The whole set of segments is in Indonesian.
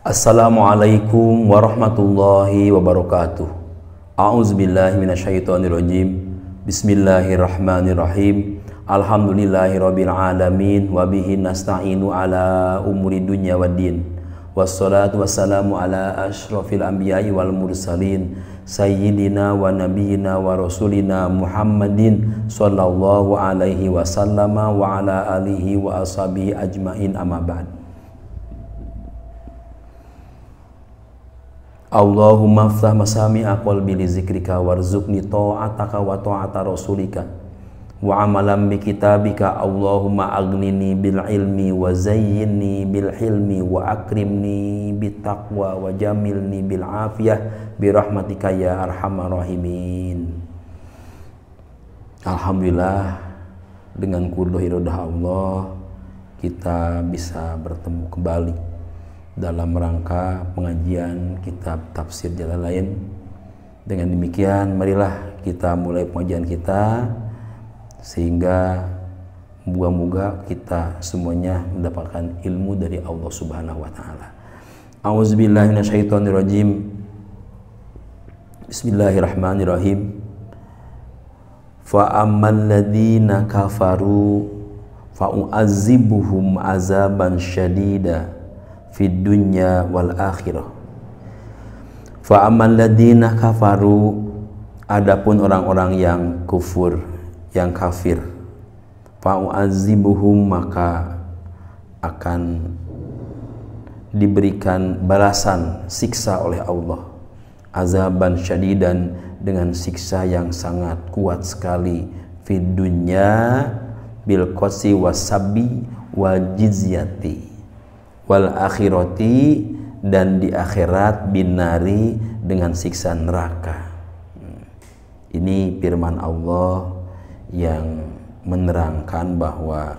Assalamualaikum warahmatullahi wabarakatuh. A'udzubillahi minasyaitonirrajim. Bismillahirrahmanirrahim. Alhamdulillahirabbil alamin wa bihi nasta'inu ala umuri dunya waddin. Wassalatu wassalamu ala asyrafil anbiya'i wal mursalin sayyidina wa nabiyyina wa rasulina Muhammadin sallallahu alaihi wasallama wa ala alihi wa ashabihi ajmain, amma ba'd. Allahumma ftah masami'a qalbi li zikrika warzuqni ta'ataka wa ta'ata rasulika wa amalan bi kitabika. Allahumma aghnini bil ilmi wa zayyinni bil hilmi wa akrimni bit taqwa wa jamilni bil afiyah bi rahmatika ya arhamar rahimin. Alhamdulillah, dengan qudrat iradah Allah kita bisa bertemu kembali dalam rangka pengajian kitab tafsir Jalalain. Dengan demikian, marilah kita mulai pengajian kita, sehingga moga-moga kita semuanya mendapatkan ilmu dari Allah Subhanahu wa taala. A'udzubillahi minasyaitonirrajim. Bismillahirrahmanirrahim. Fa ammal ladzina kafaru fa u'adzibuhum azaban syadida fid dunya wal akhirah. Fa ammal ladzina kafaru, adapun orang-orang yang kufur, yang kafir, fa u'adzibuhum, maka akan diberikan balasan siksa oleh Allah, azaban syadidan, dengan siksa yang sangat kuat sekali, fid dunya bil qasi wasabi wal jizyati, wal akhirati, dan di akhirat binari, dengan siksa neraka. Ini firman Allah yang menerangkan bahwa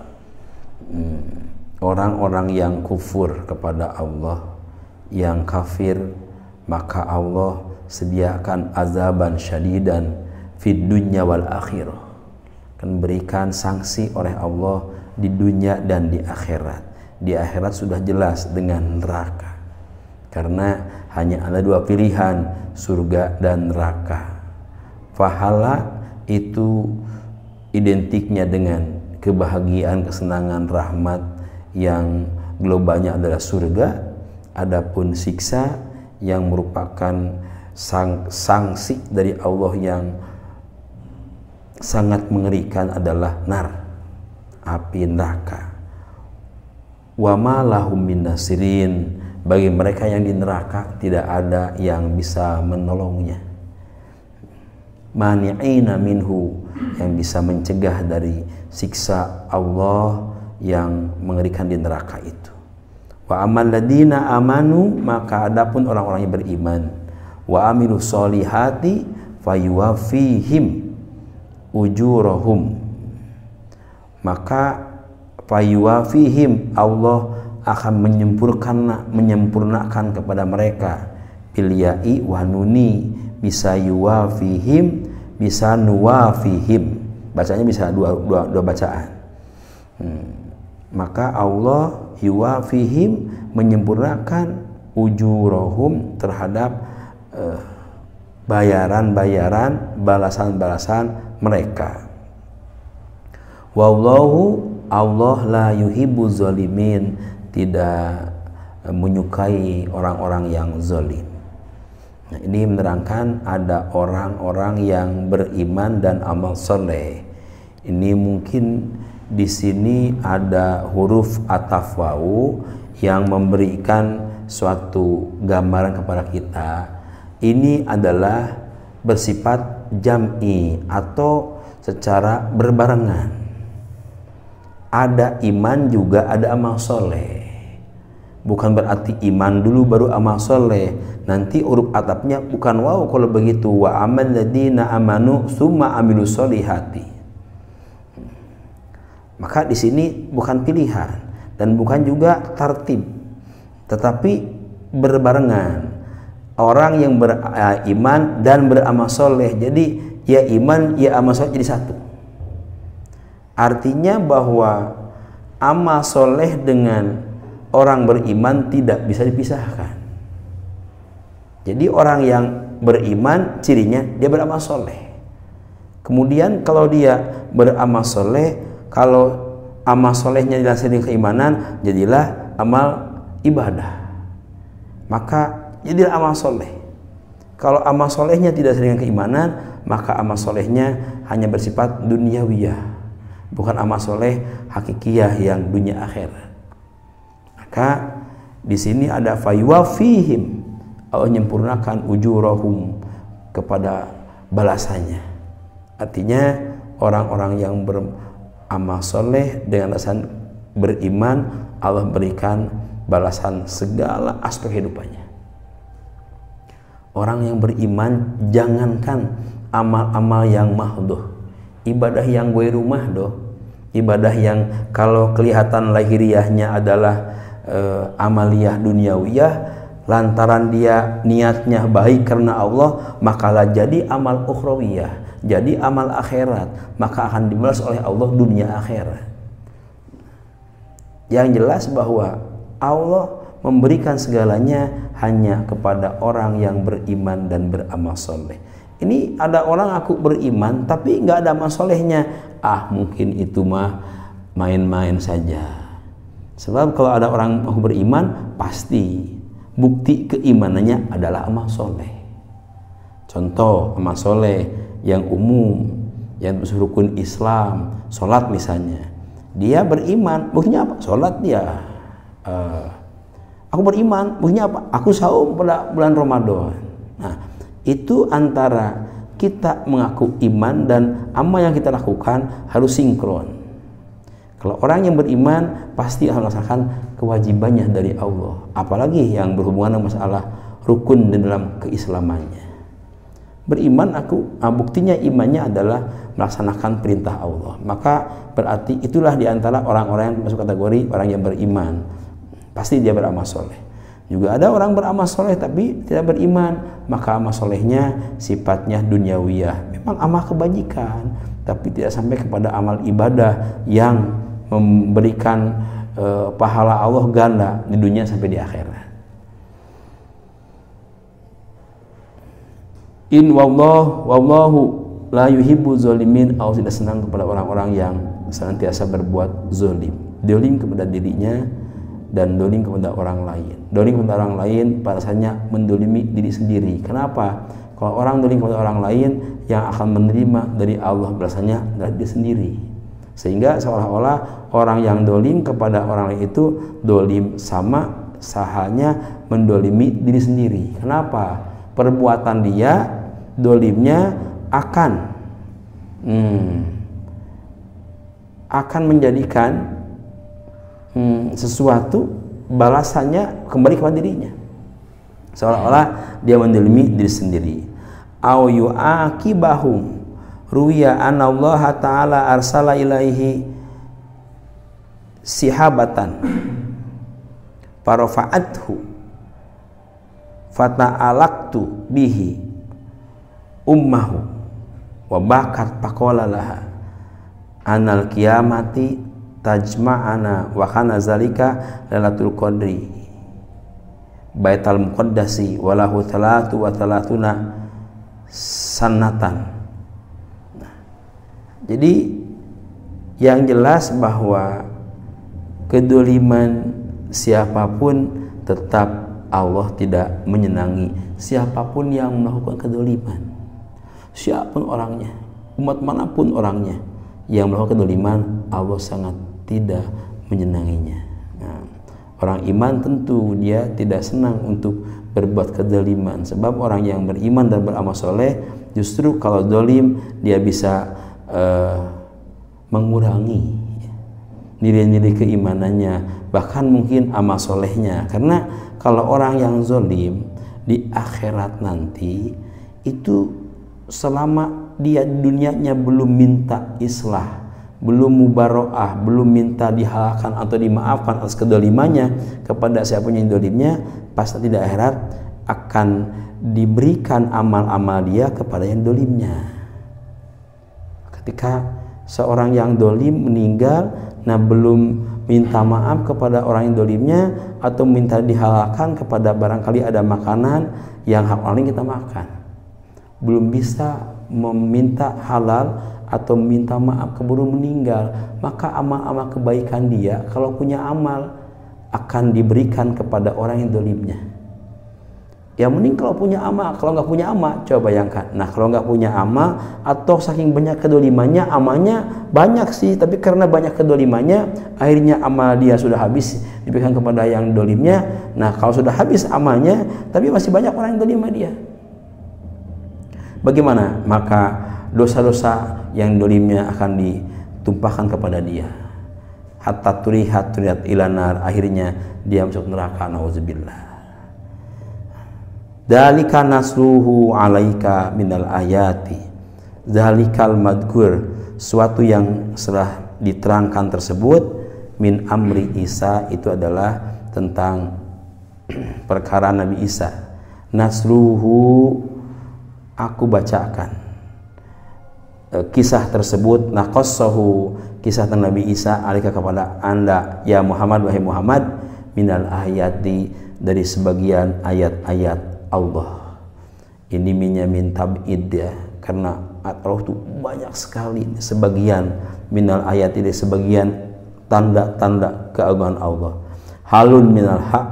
orang-orang yang kufur kepada Allah, yang kafir, maka Allah sediakan azaban syadidan fid dunya wal akhirah, akan berikan sanksi oleh Allah di dunia dan di akhirat. Di akhirat sudah jelas dengan neraka, karena hanya ada dua pilihan, surga dan neraka. Pahala itu identiknya dengan kebahagiaan, kesenangan, rahmat yang globalnya adalah surga. Adapun siksa yang merupakan sanksi dari Allah yang sangat mengerikan adalah nar, api neraka. Wa ma lahum min nasirin, bagi mereka yang di neraka tidak ada yang bisa menolongnya. Mani'ina minhu, yang bisa mencegah dari siksa Allah yang mengerikan di neraka itu. Wa amal ladina amanu, maka adapun orang-orang yang beriman, wa amilu solihati fayuwafihim ujurahum, maka fayuwafihim, Allah akan menyempurnakan kepada mereka, bilyai wa nuni, bisa yuwafihim, bisa nuwafihim, bacanya bisa dua bacaan. Maka Allah yuwafihim, menyempurnakan, ujurahum, terhadap bayaran-bayaran, balasan-balasan mereka. Wallahu, Allah la yuhibbu zalimin, tidak menyukai orang-orang yang zalim. Nah, ini menerangkan ada orang-orang yang beriman dan amal soleh. Ini mungkin di sini ada huruf ataf wawu yang memberikan suatu gambaran kepada kita. Ini adalah bersifat jam'i atau secara berbarengan. Ada iman juga ada amal soleh. Bukan berarti iman dulu baru amal soleh. Nanti huruf atapnya bukan waw kalau begitu. Wa amal ladina amanu summa amilu solihati. Maka di sini bukan pilihan dan bukan juga tartib, tetapi berbarengan. Orang yang beriman dan beramal soleh, jadi ya iman ya amal soleh jadi satu. Artinya bahwa amal soleh dengan orang beriman tidak bisa dipisahkan. Jadi orang yang beriman cirinya dia beramal soleh. Kemudian kalau dia beramal soleh, kalau amal solehnya didasari keimanan, jadilah amal ibadah. Maka jadilah amal soleh. Kalau amal solehnya tidak dengan keimanan, maka amal solehnya hanya bersifat duniawiyah, bukan amal soleh hakikiyah yang dunia akhirat. Maka di sini ada fayuwafihim, Allah menyempurnakan ujurahum kepada balasannya. Artinya orang-orang yang beramal soleh dengan alasan beriman, Allah berikan balasan segala aspek kehidupannya. Orang yang beriman, jangankan amal-amal yang mahdoh, ibadah yang ghairu mahdoh, ibadah yang kalau kelihatan lahiriahnya adalah amaliyah duniawiyah, lantaran dia niatnya baik karena Allah, makalah jadi amal ukhrawiyah, jadi amal akhirat, maka akan dibalas oleh Allah dunia akhirat. Yang jelas bahwa Allah memberikan segalanya hanya kepada orang yang beriman dan beramal soleh. Ini ada orang aku beriman tapi nggak ada amal solehnya, mungkin itu mah main-main saja. Sebab kalau ada orang aku beriman, pasti bukti keimanannya adalah amal soleh. Contoh amal soleh yang umum, yang rukun Islam, sholat misalnya. Dia beriman, buktinya apa? Sholat dia. Aku beriman, buktinya apa? Aku saum pada bulan Ramadan. Nah, itu antara kita mengaku iman dan amal yang kita lakukan harus sinkron. Kalau orang yang beriman pasti akan melaksanakan kewajibannya dari Allah, apalagi yang berhubungan dengan masalah rukun di dalam keislamannya. Beriman buktinya imannya adalah melaksanakan perintah Allah. Maka berarti itulah diantara orang-orang yang masuk kategori orang yang beriman. Pasti dia beramal soleh. Juga ada orang beramal soleh tapi tidak beriman, maka amal solehnya sifatnya duniawiyah. Memang amal kebajikan, tapi tidak sampai kepada amal ibadah yang memberikan pahala Allah ganda di dunia sampai di akhirat. In wallahu la yuhibbu zalimin. Allah tidak senang kepada orang-orang yang senantiasa berbuat zalim. Zalim kepada dirinya dan dolim kepada orang lain. Dolim kepada orang lain rasanya mendolimi diri sendiri. Kenapa? Kalau orang dolim kepada orang lain, yang akan menerima dari Allah balasannya adalah diri sendiri. Sehingga seolah-olah orang yang dolim kepada orang lain itu dolim sama sahanya mendolimi diri sendiri. Kenapa? Perbuatan dia dolimnya akan menjadikan sesuatu balasannya kembali kepada dirinya, seolah-olah dia mendolimi diri sendiri. Au yu'aqibahum ruwiya anna Allah ta'ala arsala ilaihi sihabatan farafa'athu fata'alaqtu bihi ummahu wa bakat faqala laha anal qiyamati tajma'ana wa kana zalika lailatul qadri baital muqaddasi walahu thalatu wa thalatuna sanatan. Nah, jadi yang jelas bahwa kedoliman siapapun tetap Allah tidak menyenangi siapapun yang melakukan kedoliman, siapapun orangnya, umat manapun orangnya yang melakukan kedoliman, Allah sangat tidak menyenanginya. Nah, orang iman tentu dia tidak senang untuk berbuat kedoliman, sebab orang yang beriman dan beramal soleh justru kalau dolim dia bisa mengurangi nilai-nilai keimanannya, bahkan mungkin amal solehnya. Karena kalau orang yang zolim di akhirat nanti itu selama dia dunianya belum minta islah, belum mubaroah, belum minta dihalalkan atau dimaafkan atas kedolimannya kepada siapa yang dolimnya, pasti di akhirat akan diberikan amal-amal dia kepada yang dolimnya. Ketika seorang yang dolim meninggal, nah belum minta maaf kepada orang yang dolimnya atau minta dihalalkan kepada barangkali ada makanan yang hak orang kita makan, belum bisa meminta halal atau minta maaf keburu meninggal, maka amal-amal kebaikan dia kalau punya amal akan diberikan kepada orang yang dolimnya. Yang mending kalau punya amal, kalau nggak punya amal, coba bayangkan. Nah kalau nggak punya amal atau saking banyak kedolimannya, amalnya banyak sih, tapi karena banyak kedolimannya, akhirnya amal dia sudah habis diberikan kepada yang dolimnya. Nah kalau sudah habis amalnya, tapi masih banyak orang yang dolima dia, bagaimana? Maka dosa-dosa yang dolimnya akan ditumpahkan kepada dia. Hatta turihat ilanar, akhirnya dia masuk neraka. Nauzubillah. Dzalika nasruhu alaika minal ayati. Dzalikal madkur, suatu yang setelah diterangkan tersebut, min amri Isa, itu adalah tentang perkara Nabi Isa. Nasruhu, aku bacakan kisah tersebut, naqassahu, kisah tentang Nabi Isa alaika kepada Anda ya Muhammad, wahai Muhammad, minal ayati, dari sebagian ayat-ayat Allah. Ini min tab'id ya, karena Allah itu banyak sekali, sebagian minal ayat, ini sebagian tanda-tanda keagungan Allah. Halun minal haq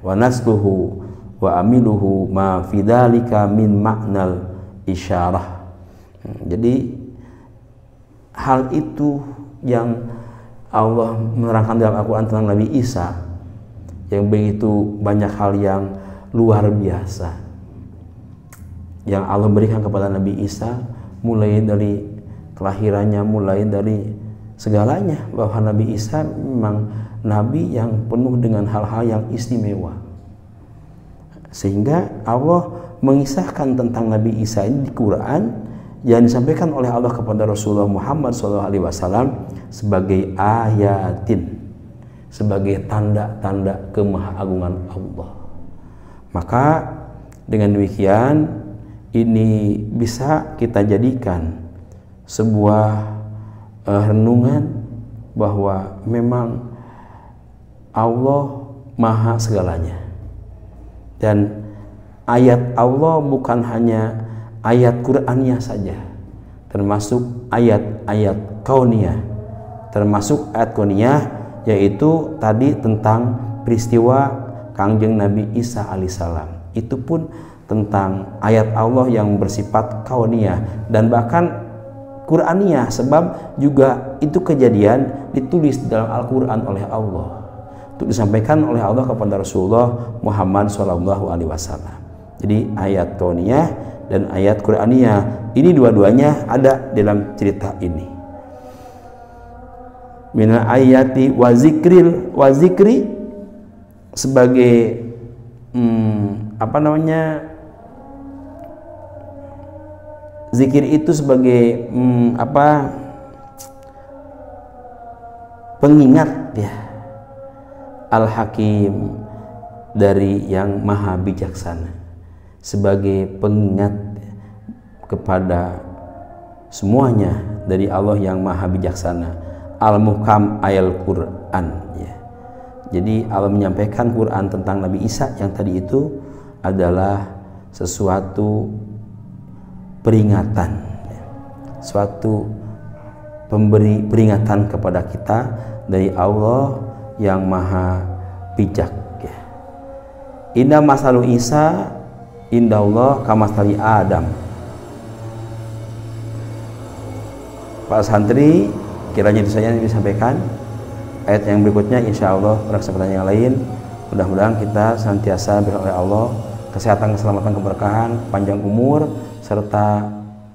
wa nasluhu wa amiluhu ma fidalika min maknal isyarah. Jadi hal itu yang Allah menerangkan dalam Al-Quran tentang Nabi Isa, yang begitu banyak hal yang luar biasa yang Allah berikan kepada Nabi Isa, mulai dari kelahirannya, mulai dari segalanya, bahwa Nabi Isa memang Nabi yang penuh dengan hal-hal yang istimewa, sehingga Allah mengisahkan tentang Nabi Isa ini di Quran yang disampaikan oleh Allah kepada Rasulullah Muhammad SAW sebagai ayatin, sebagai tanda-tanda kemahagungan Allah. Maka dengan demikian ini bisa kita jadikan sebuah renungan bahwa memang Allah maha segalanya, dan ayat Allah bukan hanya ayat Qur'annya saja, termasuk ayat-ayat kauniyah, termasuk ayat kauniyah, yaitu tadi tentang peristiwa Kangjeng Nabi Isa alaihissalam. Itu pun tentang ayat Allah yang bersifat kauniyah dan bahkan Qur'aniyah, sebab juga itu kejadian ditulis dalam Al-Quran oleh Allah, itu disampaikan oleh Allah kepada Rasulullah Muhammad SAW. Jadi ayat kauniyah dan ayat Qur'aniyah ini dua-duanya ada dalam cerita ini. Minal ayati wa zikri sebagai zikir itu sebagai pengingat ya, Al-Hakim, dari yang maha bijaksana, sebagai pengingat kepada semuanya dari Allah yang maha bijaksana. Al-Muhkam ayat Quran ya. Jadi Allah menyampaikan Quran tentang Nabi Isa yang tadi itu adalah sesuatu peringatan, suatu pemberi peringatan kepada kita dari Allah yang maha bijak ya. Inna masalu Isa indallah kamasali Adam. Pak santri, kiranya itu saja yang disampaikan. Ayat yang berikutnya insya Allah pada kesempatan yang lain, mudah-mudahan kita senantiasa diberikan oleh Allah kesehatan, keselamatan, keberkahan, panjang umur, serta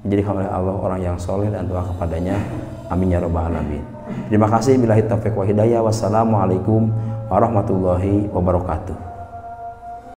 menjadikan oleh Allah orang yang soleh dan doa kepadanya. Amin ya rabbal alamin. Terima kasih. Billahi taufiq wa hidayah. Wassalamualaikum warahmatullahi wabarakatuh.